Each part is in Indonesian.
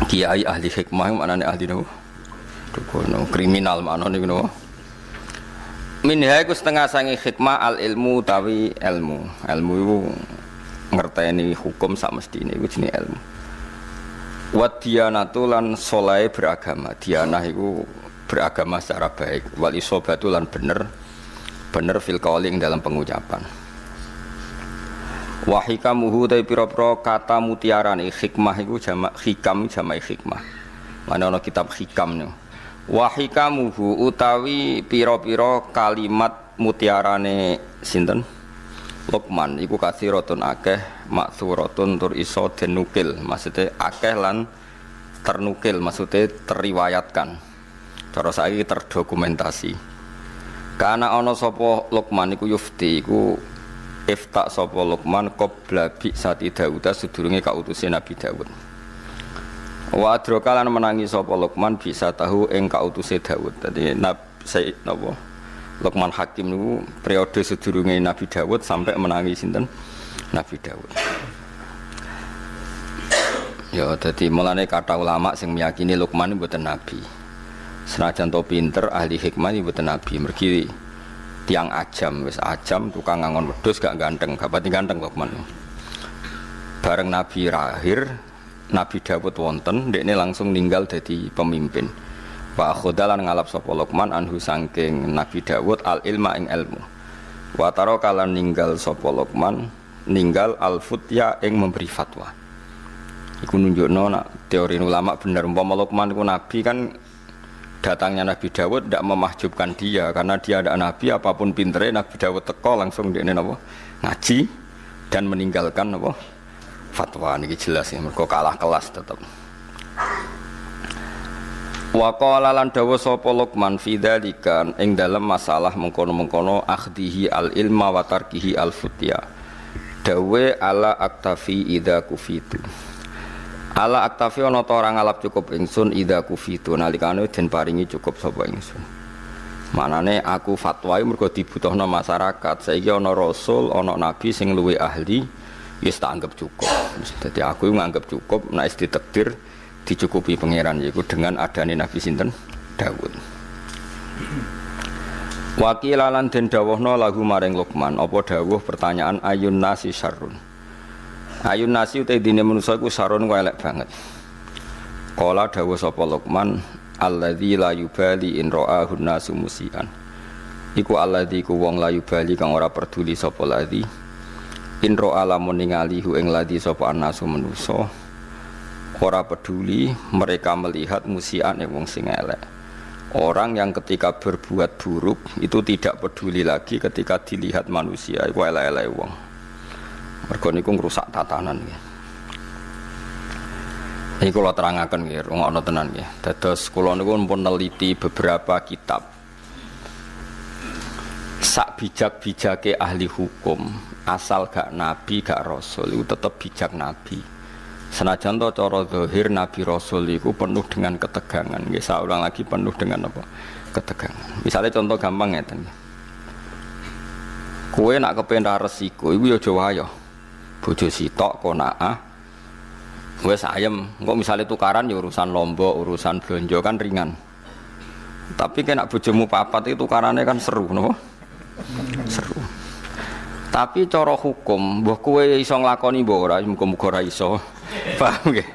kiai ahli hikmah maknane ahli nopo dukono kriminal maknane nopo minha iku setengah sange hikmah al ilmu utawi ilmu iku ngerteni hukum sak mestine iku jenenge ilmu wa diyanatu lan saleh beragama diyanah iku beragama secara baik wal isobatu lan bener fil qawling dalam pengucapan wa hikamuhu ta pira-pira kata mutiarane hikmah iku jamak hikam jamak hikmah mana ana kitab hikam niku wa hikamuhu utawi pira-pira kalimat mutiarane sinten Luqman iku kathiratun akeh maksuratun tur iso den nukil maksude akeh lan ternukil maksude teriwayatkan cara saiki terdokumentasi kana ana sapa Luqman iku yufti iku ifta sapa Luqman qabla bi sati Daud sedurunge kautuse Nabi Daud wa adroka lan menangi sapa Luqman bisa tahu ing kautuse Daud dadi Sayyid napa Luqman Hakim niku periode sedurunge Nabi Daud sampai menangi sinten Nabi Daud ya dadi mulane kata ulama sing meyakini Luqman mboten nabi senajan to pinter ahli hikmah mboten nabi mergi tiang ajam wis ajam tukang ngangon wedhus gak ganteng gak pati ganteng Luqman bareng nabi lahir Nabi Daud wonten ndekne langsung ninggal dadi pemimpin wa khodalan ngalap sapa Luqman anhu saking Nabi Daud al ilma ing ilmu wa tarakalan ninggal sapa Luqman ninggal al futya ing memberi fatwa iku nunjukno nak teori ulama bener umpama Luqman iku nabi kan datangnya Nabi Daud tidak memahjubkan dia karena dia ada nabi apapun pintere Nabi Daud teko langsung dekne napa ngaji dan meninggalkan napa fatwa niki jelas ya mergo kalah kelas tetep wa qala lan dawa sapa Luqman fi dzalika ing dalam masalah mengkono-mengkono akhdihi al ilma wa tarkihi al futya dawe ala aktafi idza kufitu ala aktafi ana ta ora ngalap cukup ingsun idza kufitu nalikane den paringi cukup sapa ingsun manane aku fatwa mergo dibutuhno masyarakat saiki ana rasul ana nabi sing luwih ahli wis tak anggap cukup dadi aku nganggap cukup nek ditakdir dicukupi pangeran yaiku dengan adane Nabi sinten Daud. Wakilalan den dawuhna lahu maring Luqman apa dawuh pertanyaan ayun nasi syarrun. Ayun nasi uta dine manusa iku syarrun kok elek banget. Kala dawuh sapa Luqman alladzi la yubali in ra'ahu nasu musian. Iku alladzi ku wong la yubali kang ora peduli sapa ladzi in ra'a lamun ningali hu ing ladzi sapa nasu manusa ora peduli mereka melihat musian wong sing elek. Orang yang ketika berbuat buruk itu tidak peduli lagi ketika dilihat manusia iku elek-elek wong. Mergo niku ngrusak tatanan nggih. Iki kula terangaken nggih, rungokno tenan nggih. Dados kula niku pun neliti beberapa kitab. Sak bijak-bijake ahli hukum, asal gak nabi gak rasul itu tetap bijak nabi. Senajan to cara zahir Nabi Rasul iku penuh dengan ketegangan. Nggih saulang lagi penuh dengan apa? Ketegangan. Misalnya contoh gampang ngeten. Kowe nak kepen ra resiko iku ya aja wayo. Bojo sitok konaah. Wis ayem, engko misale tukaran ya urusan lombok, urusan blonjo kan ringan. Tapi kena bojomu papat itu tukarane kan seru napa? Seru. Tapi cara hukum, mbah kowe iso nglakoni mbah ora, muga-muga ora iso. Paham nggih?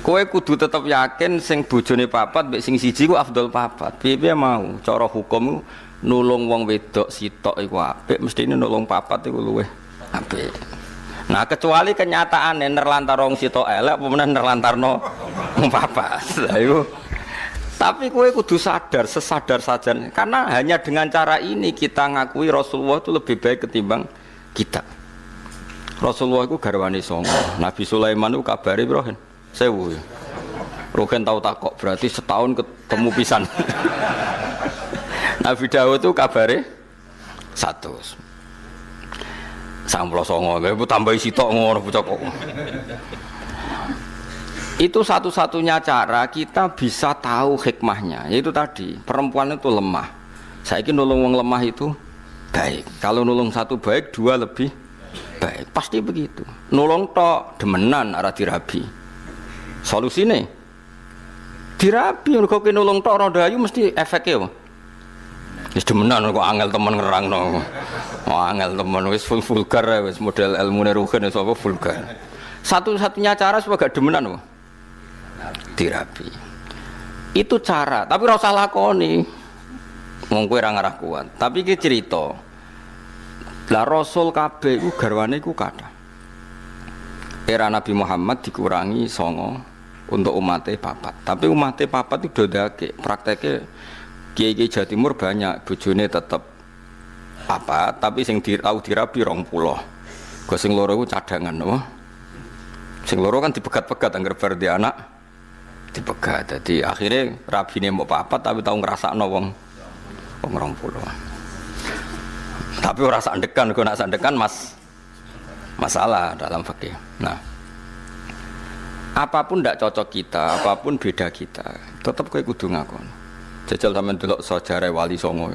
Kowe kudu tetep yakin sing bojone papat mek sing siji ku afdol papat. Piye-piye mau, cara hukum nulung wong wedok sitok iku apik, mestine nulung papat iku luwih apik. Nah, kecuali kenyataane nerlantar wong sitok elek apa meneh nerlantarno wong papat. Lah iku tapi kowe kudu sadar, sesadar saja karena hanya dengan cara ini kita ngakui Rasulullah itu lebih baik ketimbang kita. Rasulullah itu garwane songo. Nabi Sulaiman itu kabari Ibrahim 1000. Rogen tahu takok berarti setahun ketemu pisan. Nabi Daud itu kabare 100. Samplo songo, lha tambahi sitok ngono bocah kok. Itu satu-satunya cara kita bisa tahu hikmahnya. Yaitu tadi, perempuan itu lemah. Saiki nulung wong lemah itu baik. Kalau nulung satu baik, dua lebih baik. Pasti begitu. Nulung tok demenan ora dirabi. Solusine dirabi mergo kene nulung tok ora ndayu mesti efeke apa? Wis demenan kok angel temen ngerangno. Oh angel temen wis vulgar wis model ilmune rugen wis apa vulgar. Satu-satunya cara supaya gak demenan apa? Dirabi. Itu cara, tapi ora usah lakoni. Wong kowe ora ngarah kuat. Tapi iki cerita. Lah Rasul kabeh iku garwane iku kathah. Era Nabi Muhammad dikurangi 9 untuk umatnya papat. Tapi umatnya papat itu dodake. Prakteknya kiai-kiai Jawa Timur banyak, bojone tetep apa? Tapi sing tau dirabi 20. Go sing loro iku cadangan, apa? Sing loro kan dipegat-pegat anggar bar di anak dipegat. Jadi akhirnya rabine mbok papat tapi tau ngrasakno wong 20. Tapi ora sandekan, kok nak sandekan masalah dalam fikih. Nah, apapun ndak cocok kita, apapun beda kita, tetap kowe kudu ngakon. Jajal sampean delok sejarah Wali Songo.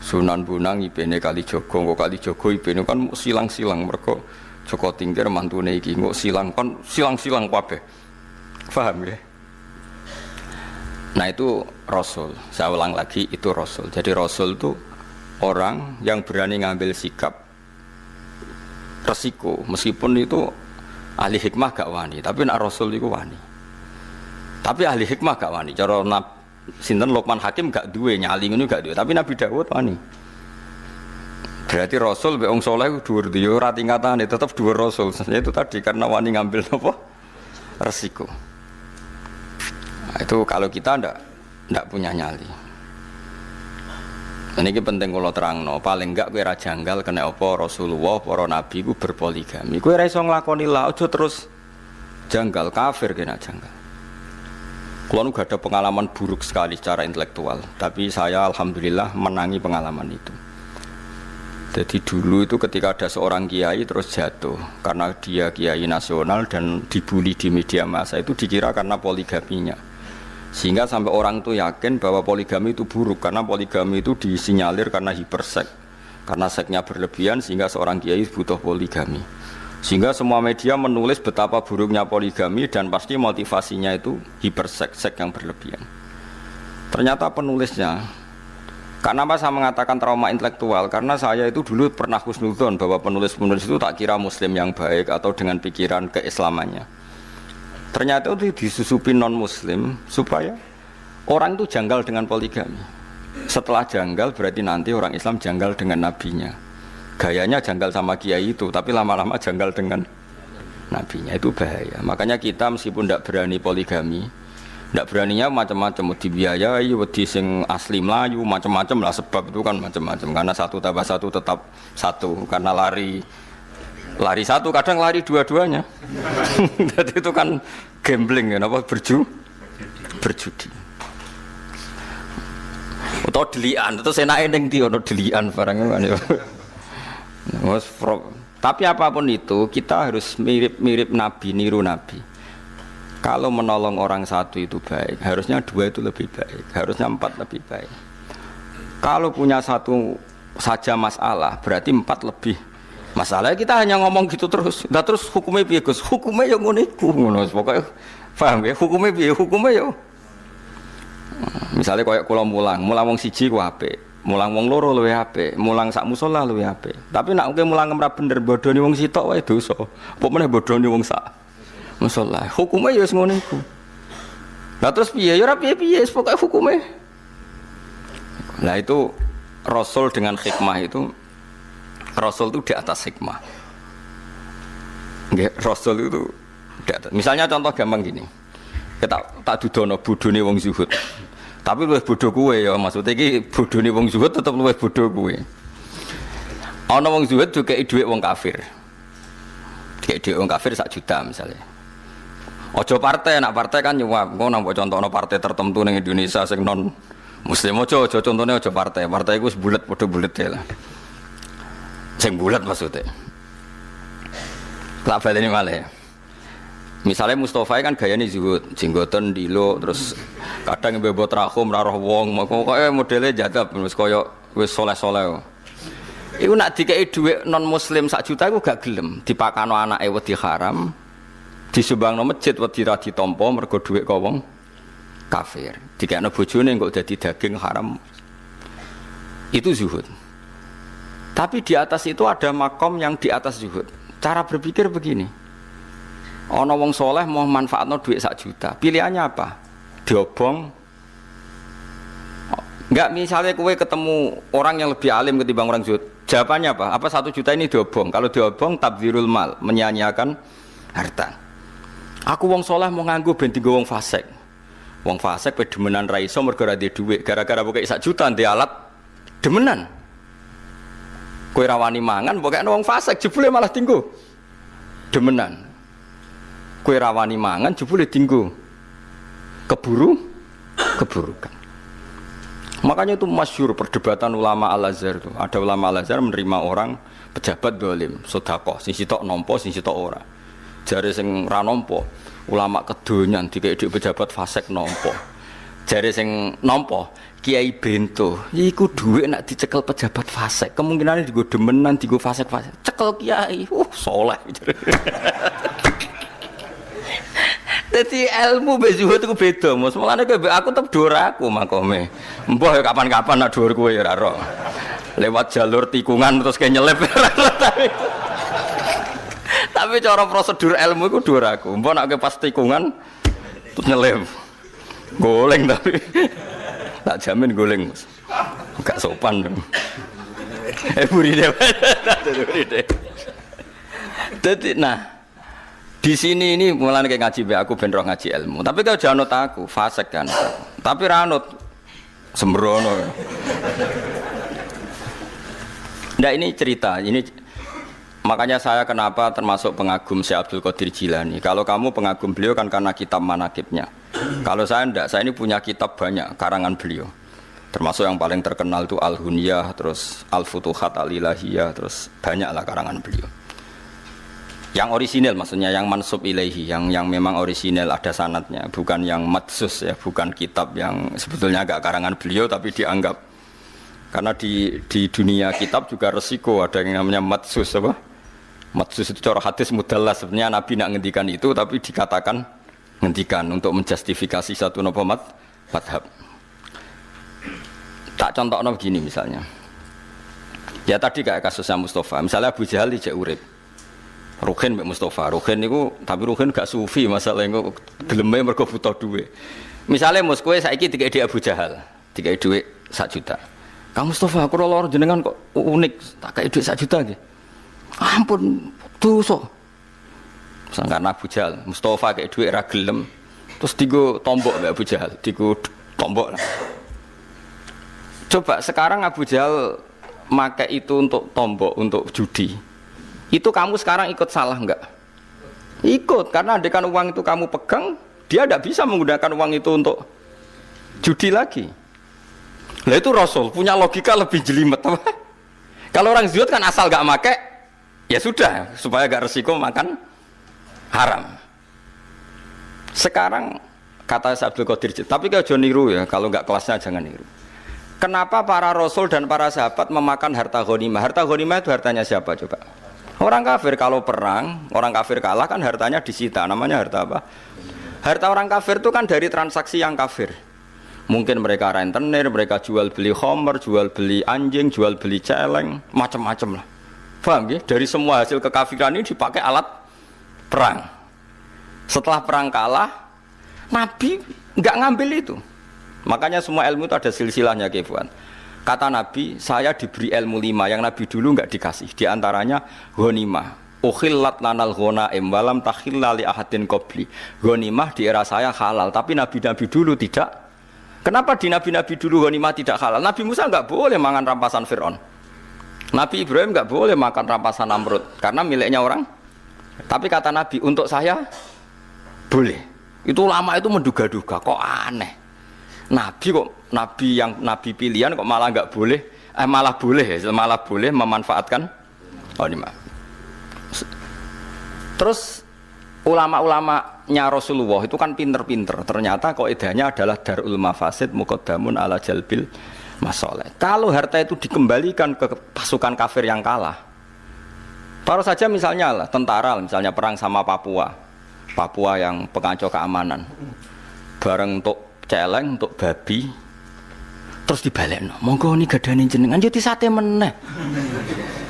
Sunan Bonang ipene Kalijaga, kok Kalijaga ipene kan silang-silang mergo Joko Tingkir mantune iki kok silang kon silang-silang kabeh. Paham ya? Nah itu Rasul. Saya ulang lagi itu Rasul. Jadi Rasul itu orang yang berani ngambil sikap resiko meskipun itu ahli hikmah gak wani, tapi nak Rasul itu wani. Tapi ahli hikmah gak wani. Cara sinten Luqman Hakim gak duwe nyali ngono gak duwe, tapi Nabi Daud wani. Berarti Rasul mbek wong saleh dhuwur dia ora tingkatane tetep dhuwur Rasul. Itu tadi karena wani ngambil apa? Resiko. Nah, itu kalau kita ndak punya nyali. Ini penting kalau terangno, paling enggak kowe ra janggal kena apa Rasulullah, para nabi ku berpoligami. Kowe ora iso nglakoni la, aja terus janggal, kafir kena janggal. Kulo nu gak ada pengalaman buruk sekali secara intelektual, tapi saya alhamdulillah menangi pengalaman itu. Jadi dulu itu ketika ada seorang kiai terus jatuh karena dia kiai nasional dan dibully di media massa itu dikira karena poligaminya. Sehingga sampai orang itu yakin bahwa poligami itu buruk karena poligami itu disinyalir karena hiperseks, karena seksnya berlebihan sehingga seorang kiai butuh poligami. Sehingga semua media menulis betapa buruknya poligami dan pasti motivasinya itu hiperseks, seks yang berlebihan. Ternyata penulisnya, kenapa saya mengatakan trauma intelektual? Karena saya itu dulu pernah husnudzon bahwa penulis-penulis itu tak kira muslim yang baik atau dengan pikiran keislamannya. Ternyata itu disusupi non-muslim supaya orang itu janggal dengan poligami. Setelah janggal berarti nanti orang Islam janggal dengan nabinya. Gayanya janggal sama kiai itu, tapi lama-lama janggal dengan nabinya. Itu bahaya. Makanya kita meskipun tidak berani poligami, tidak beraninya macam-macam, dibiayai, wedi sing asli Melayu, macam-macam lah, sebab itu kan macam-macam. Karena 1 tambah 1 tetap 1, karena lari 1 kadang lari dua-duanya. Jadi itu kan gambling ya, apa berjudi. Atau delian, itu senake ning ndi ono delian barang kan ya. Tapi apapun itu kita harus mirip-mirip Nabi, niru Nabi. Kalau menolong orang 1 itu baik, harusnya 2 itu lebih baik, harusnya 4 lebih baik. Kalau punya 1 saja masalah, berarti 4 lebih masalah. Kita hanya ngomong gitu terus. Nah, terus hukumnya piye Gus? Hukumnya ya ngono iku, ngono pokoke. Paham ya? Hukumnya piye? Hukumnya ya. Misalnya koyo kula mulang wong siji ku apik, mulang wong loro luwih apik, mulang sak musala luwih apik. Tapi nek kowe mulang ora bener bodoni wong sitok wae dosa. Apa meneh bodoni wong sak musala. Hukumnya ya wis ngono iku. Lah terus piye? Ya ora piye-piye, pokoke hukumnya. Nah itu Rasul dengan hikmah itu, Rasul itu di atas hikmah. Nggih, Rasul itu di atas. Misalnya contoh gampang gini. Kita tak dudono bodone wong zuhud. Tapi luwih bodho kowe ya, maksudnya iki bodone wong zuhud tetep luwih bodho kowe. Ana wong zuhud dikeki dhuwit wong kafir. Dikeki dhuwit wong kafir 1 juta misalnya. Aja partai, nak partai kan nyuap. Engko nang contohno partai tertentu ning Indonesia sing non muslim aja contone aja partai. Partai iku wis bulet padha bulete lah. Sing bulat maksudnya. Tak baleni malih. Misalnya Mustafa kan gayane zuhud, jenggoten dilo terus kadang mbebot rahum ra roh wong, pokoke modele jadab wis kaya wis soleh-soleh. Iku nak dikeki dhuwit non muslim 1 juta iku gak gelem, dipakano anake wedi haram, Disumbangno masjid wedi ra ditampa mergo dhuwit kok wong kafir. Dikene bojone kok dadi daging haram. Itu zuhud. Tapi di atas itu ada makom yang di atas zuhud. Cara berpikir begini. Ana wong soleh mau manfaatno dhuwit 1 juta. Pilihannya apa? Diobong. Enggak, misalnya kowe ketemu orang yang lebih alim ketimbang orang zuhud. Jawabannya apa? Apa 1 juta ini diobong? Kalau diobong tabdzirul mal, menyia-nyiakan harta. Aku wong soleh mau nganggo ben dienggo wong fasik. Wong fasik pe demenan ra iso mergo ra duwe dhuwit. Gara-gara pokoke 1 juta ndek alat demenan. Kowe ra wani mangan pokoke wong fasik jebule malah dienggo demenan. Kowe ra wani mangan jebule dienggo keburukan. Makanya itu masyhur perdebatan ulama Al-Azhar itu. Ada ulama Al-Azhar menerima orang pejabat dolim, sedekah, sing sitok nampa, sing sitok ora. Jare sing ra nampa, ulama kedonyan dikek dhuwit pejabat fasik nampa. Jare sing nampa, Kiai Bento, iku dhuwit nek dicekel pejabat fasik, kemungkinane digo demenan, digo fasik-fasik. Cekel kiai, saleh. Jadi ilmu mbek zuhud iku beda, Mas. Mulane kowe aku tetep dhuwur aku makome. Mbah ya kapan-kapan nak dhuwur kowe ya ora ro. Lewat jalur tikungan terus ke nyelip. Tapi cara prosedur ilmu iku dhuwur aku. Mbah nak pas tikungan terus nyelip. Goleng tapi. Tak jamin goleng, Mas. Enggak sopan. Burine. Dadi nah di sini ini mulane kayak ngaji be aku ben roh ngaji ilmu. Tapi kalau jangan aku fasik kan. Tapi ranut sembrono. Nah ini cerita, ini makanya saya kenapa termasuk pengagum Syekh Abdul Qadir Jilani. Kalau kamu pengagum beliau kan karena kitab manakibnya. Kalau saya enggak, saya ini punya kitab banyak karangan beliau. Termasuk yang paling terkenal itu Al-Hunyah, terus Al-Futuhat Al-Ilahiyah, terus banyaklah karangan beliau. Yang orisinil maksudnya yang mansub ilaihi, yang memang orisinil ada sanadnya, bukan yang madsus ya, bukan kitab yang sebetulnya agak karangan beliau tapi dianggap. Karena di dunia kitab juga resiko ada yang namanya madsus apa? Madsus itu cara hadis mudallas, sebenarnya Nabi nak ngendikan itu tapi dikatakan ngendikan untuk menjustifikasi satu madhab. Tak contohnya begini misalnya. Ya tadi kayak kasusnya Mustafa, misalnya Abu Jahal dijak urip. Ruhin mbek Mustafa, Ruhin niku tapi Ruhin gak sufi masalahnya kok geleme mergo butuh duit. Misale mus kowe saiki dikek Abu Jahal, dikek dhuwit 1 juta. Kang Mustafa aku loro jenengan kok unik, tak kei dhuwit 1 juta nggih. Ampun, dosa. Sangkan Abu Jahal, Mustafa kei dhuwit ra gelem, terus digo tombok mbek Abu Jahal, digo tombok lah. Coba sekarang Abu Jahal make itu untuk tombok, untuk judi. Itu kamu sekarang ikut salah enggak? Ikut, karena andekan uang itu kamu pegang, dia tidak bisa menggunakan uang itu untuk judi lagi. Nah itu Rasul punya logika lebih jelimet. Kalau orang zuhud kan asal gak make, ya sudah, supaya gak resiko makan haram. Sekarang kata Abdul Qadir, tapi kalau jangan niru ya, kalau nggak kelasnya jangan niru. Kenapa para Rasul dan para sahabat memakan harta ghanimah? Harta ghanimah itu hartanya siapa coba? Orang kafir kalau perang, orang kafir kalah kan hartanya disita, namanya harta apa? Harta orang kafir itu kan dari transaksi yang kafir. Mungkin mereka rentenir, mereka jual beli khamr, jual beli anjing, jual beli celeng, macam-macam lah. Paham ya? Dari semua hasil kekafiran ini dipakai alat perang. Setelah perang kalah, Nabi nggak ngambil itu. Makanya semua ilmu itu ada silsilahnya kefuan. Kata Nabi, saya diberi ilmu 5 yang Nabi dulu enggak dikasih. Di antaranya ghanimah. Ukhillat lanal ghanaim walam takhilla li ahadin qabli. Ghanimah di era saya halal, tapi nabi-nabi dulu tidak. Kenapa di nabi-nabi dulu ghanimah tidak halal? Nabi Musa enggak boleh makan rampasan Firaun. Nabi Ibrahim enggak boleh makan rampasan Namrud karena miliknya orang. Tapi kata Nabi, untuk saya boleh. Itu ulama itu menduga-duga, kok aneh. Nabi kok nabi pilihan kok malah nggak boleh, malah boleh memanfaatkan ghanimah. Terus ulama-ulamanya Rasulullah itu kan pinter-pinter. Ternyata kaidahnya adalah darul mafasid muqaddamun ala jalbil masalih. Kalau harta itu dikembalikan ke pasukan kafir yang kalah, baru saja misalnya lah tentara, misalnya perang sama Papua, Papua yang pengacau keamanan. Bareng untuk celeng, untuk babi. Terus dibalekno. Monggo ni gadane jenengan yo disate meneh.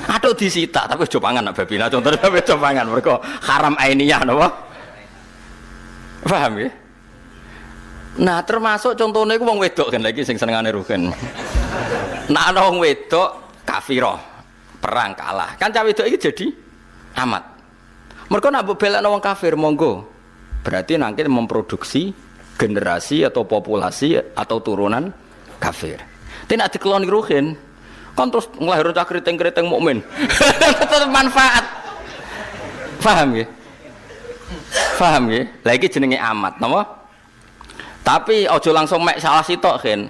Aduh disita tapi aja pangan nak babi. Nah contohnya tapi aja pangan mergo haram ainiyah napa? Paham ya? Nah termasuk contohnya iku wong wedok kan lagi sing senengane rugen. Nah ana wong wedok kafirah, perang kalah. Kan cah wedok iki jadi amat. Mergo nak mbok belekno wong kafir monggo. Berarti nanti memproduksi generasi atau populasi atau turunan kafir. Tidak dikeloni ruhin, kan terus ngelahirkan cah keriting-keriting mukmin. Tetap manfaat. Paham ya? Paham ya? Lagi jenenge amat, napa? Tapi ojo langsung mek salah sitok kan.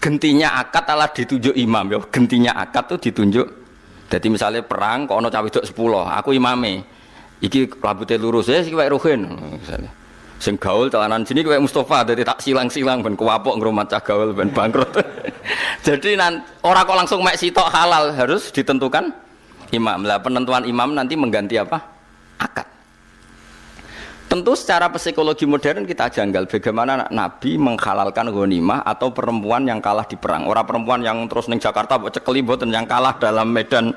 Gentinya akad alah ditunjuk imam ya. Gentinya akad tuh ditunjuk. Jadi misalnya perang, kok ono cah wedok 10, aku imame. Iki rambutnya lurus ya, sik wae ruhin. Misalnya. Sing gaul celanan sini kayak Mustafa dari tak silang-silang ben kuwapok ngrumat cah gaul ben bangkrut. Jadi orang kok langsung mek sitok halal, harus ditentukan imam. Lah penentuan imam nanti mengganti apa? Akad. Tentu secara psikologi modern kita janggal bagaimana Nabi menghalalkan ghanimah atau perempuan yang kalah di perang. Orang perempuan yang terus ning Jakarta mbok cekeli mboten yang kalah dalam medan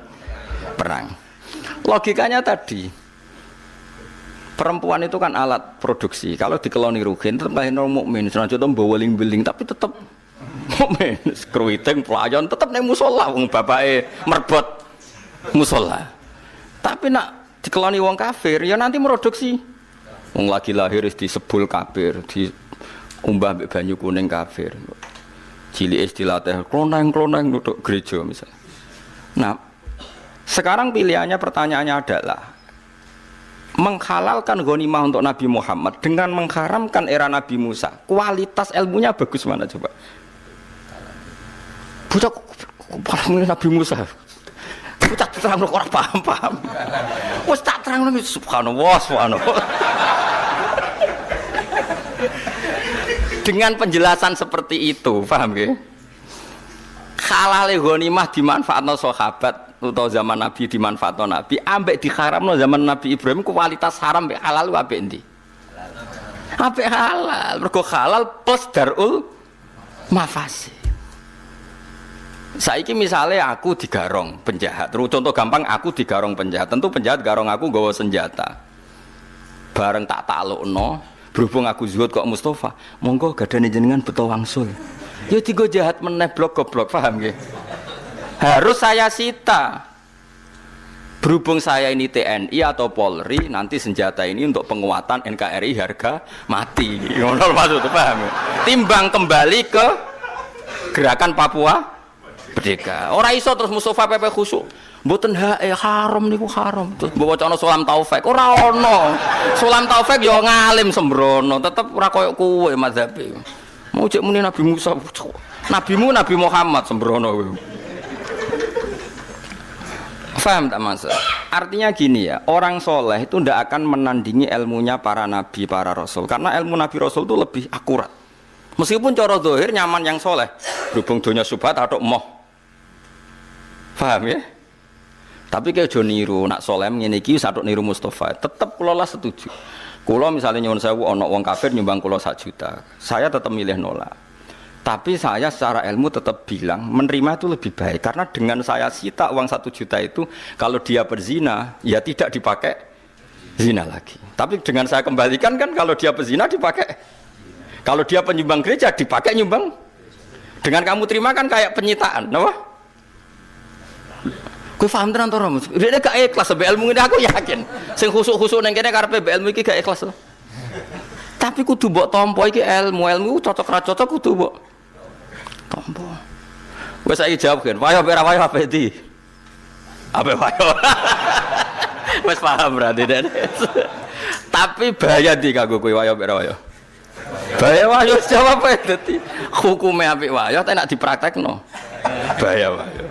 perang. Logikanya tadi perempuan itu kan alat produksi. Kalau dikeloni rugen tetap lahir mukmin. Senajan mbawa ling-beling tapi tetap mukmin. Kruwiting pelayan tetap ning musala wong bapake merbot musala. Tapi nak dikeloni wong kafir ya nanti produksi. Wong lagi lahir disebul kafir, diumbah mbek banyu kuning kafir. Cilik dilatih kloneng-kloneng nutuk gereja misalnya. Nah, sekarang pilihannya pertanyaannya adalah menghalalkan ghanimah untuk Nabi Muhammad dengan mengharamkan era Nabi Musa, kualitas ilmunya bagus mana coba? Bocah Nabi Musa, bocah terang orang paham. Wes tak terang lagi subhanallah. Dengan penjelasan seperti itu, paham ya? Halal ghanimah dimanfaatkan sahabat atau zaman Nabi dimanfaatkan Nabi, ambek diharamno zaman Nabi Ibrahim kualitas haram ambek halal ambek endi? Ambek halal, mergo halal plus darul mafasid. Saiki misalnya aku digarong penjahat, contoh gampang aku digarong penjahat, tentu penjahat garong aku nggawa senjata. Bareng tak taklukno, berhubung aku zuhud kok Mustafa, monggo gadane jenengan beto wangsul. Ya digo jahat meneh blok goblok, paham nggih? Harus saya sita. Berhubung saya ini TNI atau Polri, nanti senjata ini untuk penguatan NKRI harga mati. Ngono maksud paham ya? Timbang kembali ke gerakan Papua Merdeka. Ora iso terus Mustafa PP khusuk. Mboten haram niku haram. Terus mbok wacana Sulam Taufik. Ora ono. Sulam Taufik ya ngalim sembrono, tetep ora koyo kowe mazhabe. Mau cek muni Nabi Musa. Nabimu Nabi Muhammad sembrono kowe. Faham tak Mas? Artinya gini ya, orang soleh itu tidak akan menandingi ilmunya para nabi, para rasul. Karena ilmu nabi rasul itu lebih akurat. Meskipun cara zahir nyaman yang soleh, berhubung dunia subhat atau emoh. Faham ya? Tapi kayak jo niru, nak soleh ngene iki satu niru Mustafa. Tetap kula lah setuju. Kula misalnya nyuwun sewu ana wong kafir nyumbang kula 1 juta. Saya tetap milih nolak. Tapi saya secara ilmu tetap bilang menerima itu lebih baik karena dengan saya sita uang 1 juta itu kalau dia berzina ya tidak dipakai zina lagi. Tapi dengan saya kembalikan kan kalau dia berzina dipakai, kalau dia penyumbang gereja dipakai nyumbang. Dengan kamu terima kan kayak penyitaan, apa? Kowe paham tenan to Rom? Dia gak ikhlas sampai ilmu ini aku yakin. Sing khusuk-khusuk nang kene karepe ilmu iki gak ikhlas. Tapi kudu mbok tampa iki ilmu cocok ra cocok kudu mbok tampa. Wes saiki jawab kan, wayo ora wayo apa iki? Apa wayo? Wes paham berarti deh. Tapi bahaya di kanggo kowe wayo ora wayo. Bahaya wayo jawab ae dadi hukume apik wayo tapi nek dipraktekno. Bahaya wayo.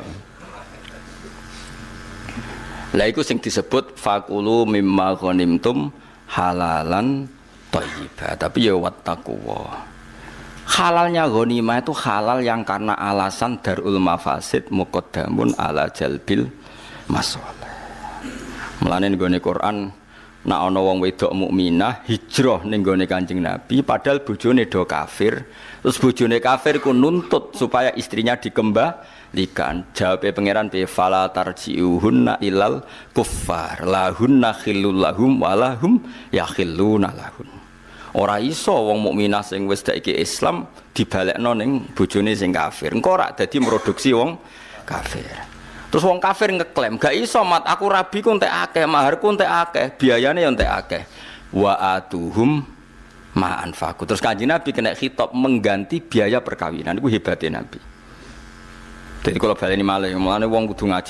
Lah iku sing disebut faqulu mimma ghanimtum halalan thayyibah, tapi ya wattaqwa. Halalnya ghanimah itu halal yang karena alasan darul mafasid muqaddamun ala jalbil masalih. Mulane nggone Quran Nak ana wong wedok mukminah hijrah ning gone Kanjeng Nabi padahal bojone do kafir. Terus bojone kafir ku nuntut supaya istrinya dikembalikan. Jawabe pangeran bi fala tarji'uhunna ilal kuffar lahunna khillul lahum walahum yakhilluna lahun. Ora iso wong mukminah sing wis dak iki Islam dibalekno ning bojone sing kafir. Engko ora dadi produksi wong kafir. Terus wong kafir ngeklaim, gak iso mat aku rabi ku entek akeh, maharku entek akeh, biayane ya entek akeh. Wa atuhum ma anfaqu. Terus Kanjeng Nabi kena khitab mengganti biaya perkawinan. Iku hebate Nabi. Jadi kalau baleni malih, mulane wong kudu ngaji